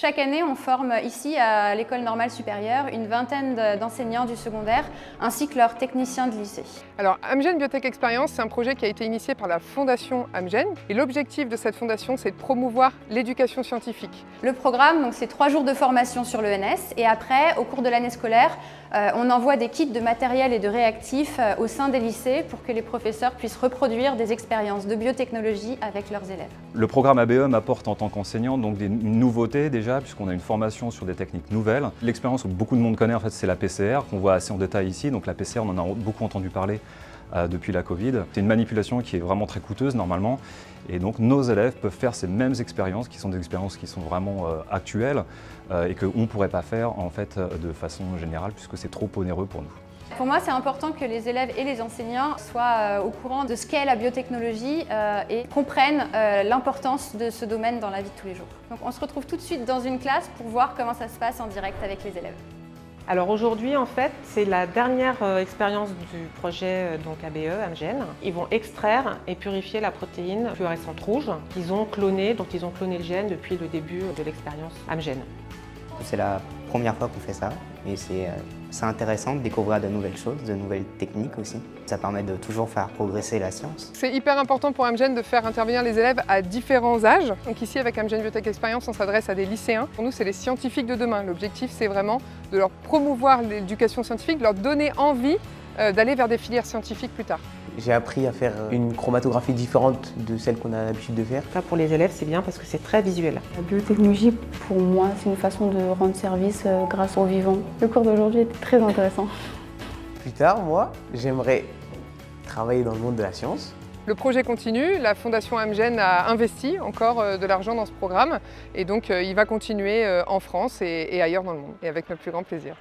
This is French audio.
Chaque année, on forme ici à l'École normale supérieure une vingtaine d'enseignants du secondaire ainsi que leurs techniciens de lycée. Alors Amgen Biotech Experience, c'est un projet qui a été initié par la Fondation Amgen et l'objectif de cette fondation, c'est de promouvoir l'éducation scientifique. Le programme, c'est 3 jours de formation sur l'ENS et après, au cours de l'année scolaire, on envoie des kits de matériel et de réactifs au sein des lycées pour que les professeurs puissent reproduire des expériences de biotechnologie avec leurs élèves. Le programme ABE m'apporte en tant qu'enseignant donc des nouveautés déjà, puisqu'on a une formation sur des techniques nouvelles. L'expérience que beaucoup de monde connaît, en fait, c'est la PCR, qu'on voit assez en détail ici. Donc la PCR, on en a beaucoup entendu parler depuis la Covid. C'est une manipulation qui est vraiment très coûteuse normalement. Et donc nos élèves peuvent faire ces mêmes expériences, qui sont des expériences qui sont vraiment actuelles et qu'on ne pourrait pas faire en fait, de façon générale, puisque c'est trop onéreux pour nous. Pour moi, c'est important que les élèves et les enseignants soient au courant de ce qu'est la biotechnologie et comprennent l'importance de ce domaine dans la vie de tous les jours. Donc on se retrouve tout de suite dans une classe pour voir comment ça se passe en direct avec les élèves. Alors aujourd'hui, en fait, c'est la dernière expérience du projet ABE, Amgen. Ils vont extraire et purifier la protéine fluorescente rouge qu'ils ont clonée, donc ils ont cloné le gène depuis le début de l'expérience Amgen. C'est la première fois qu'on fait ça et c'est intéressant de découvrir de nouvelles choses, de nouvelles techniques aussi. Ça permet de toujours faire progresser la science. C'est hyper important pour Amgen de faire intervenir les élèves à différents âges. Donc ici avec Amgen Biotech Experience, on s'adresse à des lycéens. Pour nous, c'est les scientifiques de demain. L'objectif, c'est vraiment de leur promouvoir l'éducation scientifique, de leur donner envie d'aller vers des filières scientifiques plus tard. J'ai appris à faire une chromatographie différente de celle qu'on a l'habitude de faire. Ça, pour les élèves, c'est bien parce que c'est très visuel. La biotechnologie, pour moi, c'est une façon de rendre service grâce au vivant. Le cours d'aujourd'hui était très intéressant. Plus tard, moi, j'aimerais travailler dans le monde de la science. Le projet continue, la Fondation Amgen a investi encore de l'argent dans ce programme et donc il va continuer en France et ailleurs dans le monde, et avec notre plus grand plaisir.